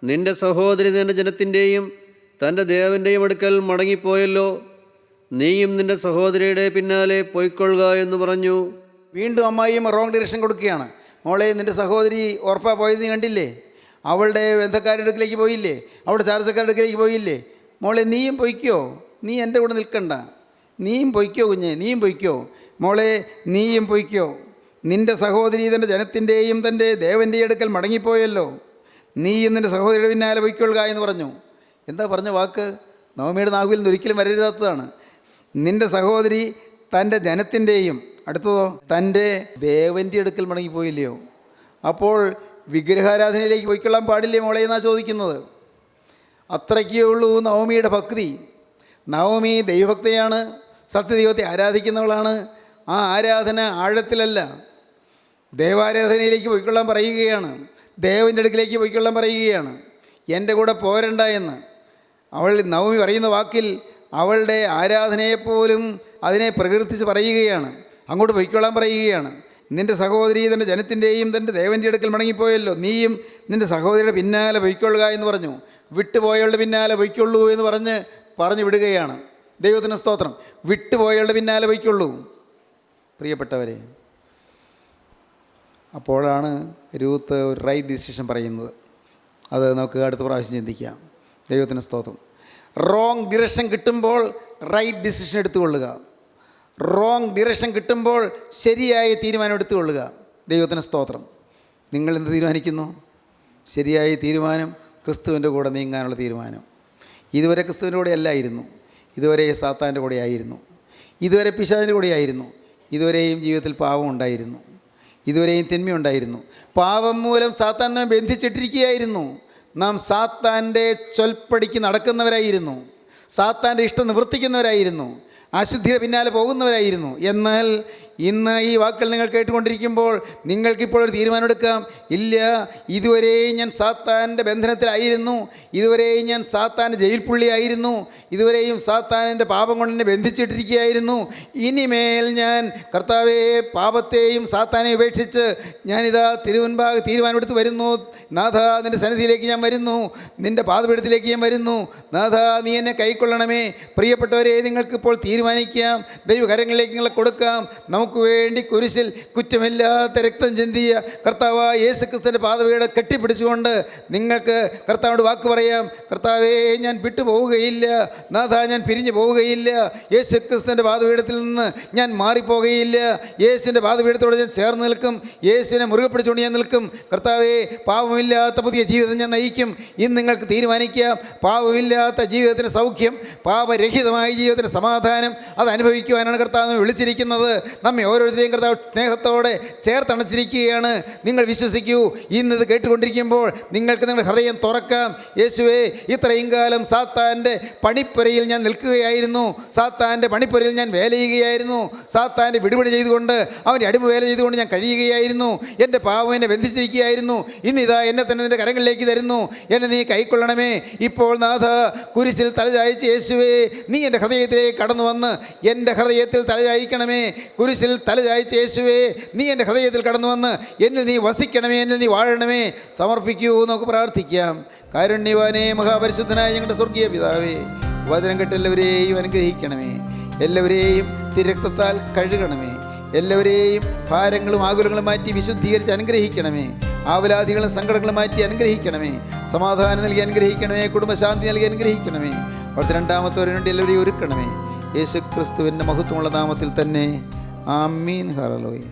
നിന്റെ സഹോദരി നിന്റെ ജനത്തിൻ്റെയും തൻ്റെ ദേവൻ്റെയും അടുക്കൽ മടങ്ങിപ്പോയല്ലോ, നീയും നിന്റെ സഹോദരിയുടെ പിന്നാലെ പോയിക്കൊള്ളുക എന്ന് പറഞ്ഞു. വീണ്ടും അമ്മായിയും റോങ് ഡിറക്ഷൻ കൊടുക്കുകയാണ്. മോളെ, നിൻ്റെ സഹോദരി ഓർപ്പ പോയത് നീ കണ്ടില്ലേ? അവളുടെ ബന്ധക്കാരുടെ അടുക്കിലേക്ക് പോയില്ലേ? അവളുടെ ചാർച്ചക്കാരുടെ അടുക്കിലേക്ക് പോയില്ലേ? മോളെ, നീയും പൊയ്ക്കോ, നീ എൻ്റെ കൂടെ നിൽക്കണ്ട, നീയും പൊയ്ക്കോ കുഞ്ഞെ, നീയും പൊയ്ക്കോ മോളെ, നീയും പൊയ്ക്കോ. നിൻ്റെ സഹോദരി തൻ്റെ ജനത്തിൻ്റെയും തൻ്റെ ദേവൻ്റെയും അടുക്കൽ മടങ്ങിപ്പോയല്ലോ, നീയും നിൻ്റെ സഹോദരിയുടെ പിന്നാലെ പൊയ്ക്കൊള്ളുക എന്ന് പറഞ്ഞു. എന്താ പറഞ്ഞ വാക്ക്? നവമിയുടെ നാവിൽ നിന്ന് ഒരിക്കലും വരരുതാത്തതാണ്. നിൻ്റെ സഹോദരി തൻ്റെ ജനത്തിൻ്റെയും, അടുത്തതോ തൻ്റെ ദേവൻ്റെ അടുക്കൽ മടങ്ങിപ്പോയില്ലയോ? അപ്പോൾ വിഗ്രഹാരാധനയിലേക്ക് പോയിക്കൊള്ളാൻ പാടില്ലേ മോളെ എന്നാണ് ചോദിക്കുന്നത്. അത്രയ്ക്കേ ഉള്ളൂ നവമിയുടെ ഭക്തി. നവമി ദൈവഭക്തയാണ്, സത്യദൈവത്തെ ആരാധിക്കുന്നവളാണ്. ആ ആരാധന ആഴത്തിലല്ല, ദേവാരാധനയിലേക്ക് പോയിക്കൊള്ളാൻ പറയുകയാണ്. ദേവൻ്റെ അടുക്കിലേക്ക് പോയിക്കൊള്ളാൻ പറയുകയാണ്. എൻ്റെ കൂടെ പോരണ്ട എന്ന്. അവൾ നവമി പറയുന്ന വാക്കിൽ അവളുടെ ആരാധനയെപ്പോലും അതിനെ പ്രകീർത്തിച്ച് പറയുകയാണ്. അങ്ങോട്ട് പൊയ്ക്കൊള്ളാൻ പറയുകയാണ്. നിൻ്റെ സഹോദരി തൻ്റെ ജനത്തിൻ്റെയും തൻ്റെ ദേവൻ്റെ അടുക്കൽ മടങ്ങിപ്പോയല്ലോ, നീയും നിൻ്റെ സഹോദരിയുടെ പിന്നാലെ പൊയ്ക്കൊള്ളുക എന്ന് പറഞ്ഞു. വിട്ടുപോയവളുടെ പിന്നാലെ പൊയ്ക്കൊള്ളൂ എന്ന് പറഞ്ഞു വിടുകയാണ്. ദൈവത്തിന് സ്തോത്രം. വിട്ടുപോയവളുടെ പിന്നാലെ പൊയ്ക്കൊള്ളൂ. പ്രിയപ്പെട്ടവരെ, അപ്പോഴാണ് രൂത്ത് ഒരു റൈറ്റ് ഡിസിഷൻ പറയുന്നത്. അത് നമുക്ക് അടുത്ത പ്രാവശ്യം ചിന്തിക്കാം. ദൈവത്തിന് സ്തോത്രം. റോങ് ഡിറക്ഷൻ കിട്ടുമ്പോൾ റൈറ്റ് ഡിസിഷൻ എടുത്തുകൊള്ളുക. റോങ് ഡിറക്ഷൻ കിട്ടുമ്പോൾ ശരിയായ തീരുമാനം എടുത്തുകൊള്ളുക. ദൈവത്തിന് സ്തോത്രം. നിങ്ങൾ എന്ത് തീരുമാനിക്കുന്നു? ശരിയായ തീരുമാനം, ക്രിസ്തുവിൻ്റെ കൂടെ നീങ്ങാനുള്ള തീരുമാനം. ഇതുവരെ ക്രിസ്തുവിൻ്റെ കൂടെ അല്ലായിരുന്നു, ഇതുവരെ സാത്താൻ്റെ കൂടെ ആയിരുന്നു, ഇതുവരെ പിശാചിൻ്റെ കൂടെ ആയിരുന്നു, ഇതുവരെയും ജീവിതത്തിൽ പാപം ഉണ്ടായിരുന്നു, ഇതുവരെയും തിന്മയുണ്ടായിരുന്നു. പാപം മൂലം സാത്താൻ നമ്മെ ബന്ധിച്ചിട്ടിരിക്കുകയായിരുന്നു. നാം സാത്താൻ്റെ ചൊൽപ്പടിക്ക് നടക്കുന്നവരായിരുന്നു, സാത്താൻ്റെ ഇഷ്ടം നിവർത്തിക്കുന്നവരായിരുന്നു, അശുദ്ധിയുടെ പിന്നാലെ പോകുന്നവരായിരുന്നു. എന്നാൽ ഇന്ന് ഈ വാക്കുകൾ നിങ്ങൾ കേട്ടുകൊണ്ടിരിക്കുമ്പോൾ നിങ്ങൾക്കിപ്പോൾ ഒരു തീരുമാനമെടുക്കാം. ഇല്ല, ഇതുവരെയും ഞാൻ സാത്താൻ്റെ ബന്ധനത്തിലായിരുന്നു, ഇതുവരെയും ഞാൻ സാത്താൻ്റെ ജയിൽ പുള്ളിയായിരുന്നു, ഇതുവരെയും സാത്താനിൻ്റെ പാപം കൊണ്ട് എന്നെ ബന്ധിച്ചിട്ടിരിക്കുകയായിരുന്നു. ഇനിമേൽ ഞാൻ കർത്താവേ പാപത്തെയും സാത്താനെയും ഉപേക്ഷിച്ച് ഞാനിതാ തിരുവൻപാകെ തീരുമാനമെടുത്ത് വരുന്നു. നാഥ, നിൻ്റെ സന്നിധിയിലേക്ക് ഞാൻ വരുന്നു, നിൻ്റെ പാദപീഠത്തിലേക്ക് ഞാൻ വരുന്നു. നാഥ, നീ എന്നെ കൈക്കൊള്ളണമേ. പ്രിയപ്പെട്ടവരെ, നിങ്ങൾക്കിപ്പോൾ തീരുമാനിക്കാം. ദൈവകരങ്ങളിലേക്ക് നിങ്ങളെ കൊടുക്കാം. നമുക്ക് വേണ്ടി കുരിശിൽ കുറ്റമില്ലാത്ത രക്തം ചിന്തിയ കർത്താവായ യേശു ക്രിസ്തുവിൻ്റെ പാദപീഠം കെട്ടിപ്പിടിച്ചുകൊണ്ട് നിങ്ങൾക്ക് കർത്താവിനോട് വാക്ക് പറയാം. കർത്താവേ, ഞാൻ വിട്ടുപോവുകയില്ല. നാഥ, ഞാൻ പിരിഞ്ഞു പോവുകയില്ല. യേശു ക്രിസ്തുവിൻ്റെ പാദപീഠത്തിൽ നിന്ന് ഞാൻ മാറിപ്പോകുകയില്ല. യേശുവിൻ്റെ പാദപീഠത്തോട് ഞാൻ ചേർന്ന് നിൽക്കും. യേശുവിനെ മുറുകെ പിടിച്ചുകൊണ്ട് ഞാൻ നിൽക്കും. കർത്താവേ, പാപമില്ലാത്ത പുതിയ ജീവിതം ഞാൻ നയിക്കും. ഇന്ന് നിങ്ങൾക്ക് തീരുമാനിക്കാം. പാപമില്ലാത്ത ജീവിതത്തിന് സൗഖ്യം, പാപരഹിതമായ ജീവിതത്തിന് സമാധാനം, അത് അനുഭവിക്കുവാനാണ് കർത്താവ് വിളിച്ചിരിക്കുന്നത്. നമ്മെ ഓരോരുത്തരെയും കർത്താവ് സ്നേഹത്തോടെ ചേർത്തണച്ചിരിക്കുകയാണ്. നിങ്ങൾ വിശ്വസിക്കൂ. ഇന്നത് കേട്ടുകൊണ്ടിരിക്കുമ്പോൾ നിങ്ങൾക്ക് നിങ്ങളുടെ ഹൃദയം തുറക്കാം. യേശുവേ, ഇത്രയും കാലം സാത്താൻ്റെ പണിപ്പുരയിൽ ഞാൻ നിൽക്കുകയായിരുന്നു, സാത്താൻ്റെ പണിപ്പുരയിൽ ഞാൻ വേല ചെയ്യുകയായിരുന്നു, സാത്താൻ്റെ വിടുപടി ചെയ്തുകൊണ്ട് അവൻ്റെ അടിമ വേല ചെയ്തുകൊണ്ട് ഞാൻ കഴിയുകയായിരുന്നു. എൻ്റെ പാവം എന്നെ ബന്ധിച്ചിരിക്കുകയായിരുന്നു. ഇന്നിതാ എന്നെ തന്നെ നിൻ്റെ കരങ്ങളിലേക്ക് തരുന്നു. എന്നെ നീ കൈക്കൊള്ളണമേ. ഇപ്പോൾ നാഥ, കുരിശിൽ തലചായ്ച്ച് യേശുവേ, നീ എൻ്റെ ഹൃദയത്തിലേക്ക് കടന്നു വന്ന് എൻ്റെ ഹൃദയത്തിൽ തലചായ്ക്കണമേ. കുരിശിൽ തലചായ്ച്ച് യേശുവേ, നീ എൻ്റെ ഹൃദയത്തിൽ കടന്നു വന്ന് എന്നിൽ നീ വസിക്കണമേ, എന്നിൽ നീ വാഴണമേ. സമർപ്പിക്കൂ. നമുക്ക് പ്രാർത്ഥിക്കാം. കാരുണ്യവാനേ, മഹാപരിശുദ്ധനായ ഞങ്ങളുടെ സ്വർഗീയ പിതാവേ, വചനം കേട്ട് എല്ലാവരെയും അനുഗ്രഹിക്കണമേ. എല്ലാവരെയും തിരക്തത്താൽ കഴുകണമേ. എല്ലാവരെയും ഭാരങ്ങളും ആകുലങ്ങളും മാറ്റി വിശുദ്ധീകരിച്ച് അനുഗ്രഹിക്കണമേ. ആവലാദികളും സങ്കടങ്ങളും മാറ്റി അനുഗ്രഹിക്കണമേ. സമാധാനം നൽകി അനുഗ്രഹിക്കണമേ. കുടുംബശാന്തി നൽകി അനുഗ്രഹിക്കണമേ. അവിടുത്തെ രണ്ടാമത്തവരിന് വേണ്ടി എല്ലാവരെയും ഒരുക്കണമേ. യേശു ക്രിസ്തുവിൻ്റെ മഹത്വമുള്ള നാമത്തിൽ തന്നെ. ആമീൻ. ഹല്ലേലൂയ.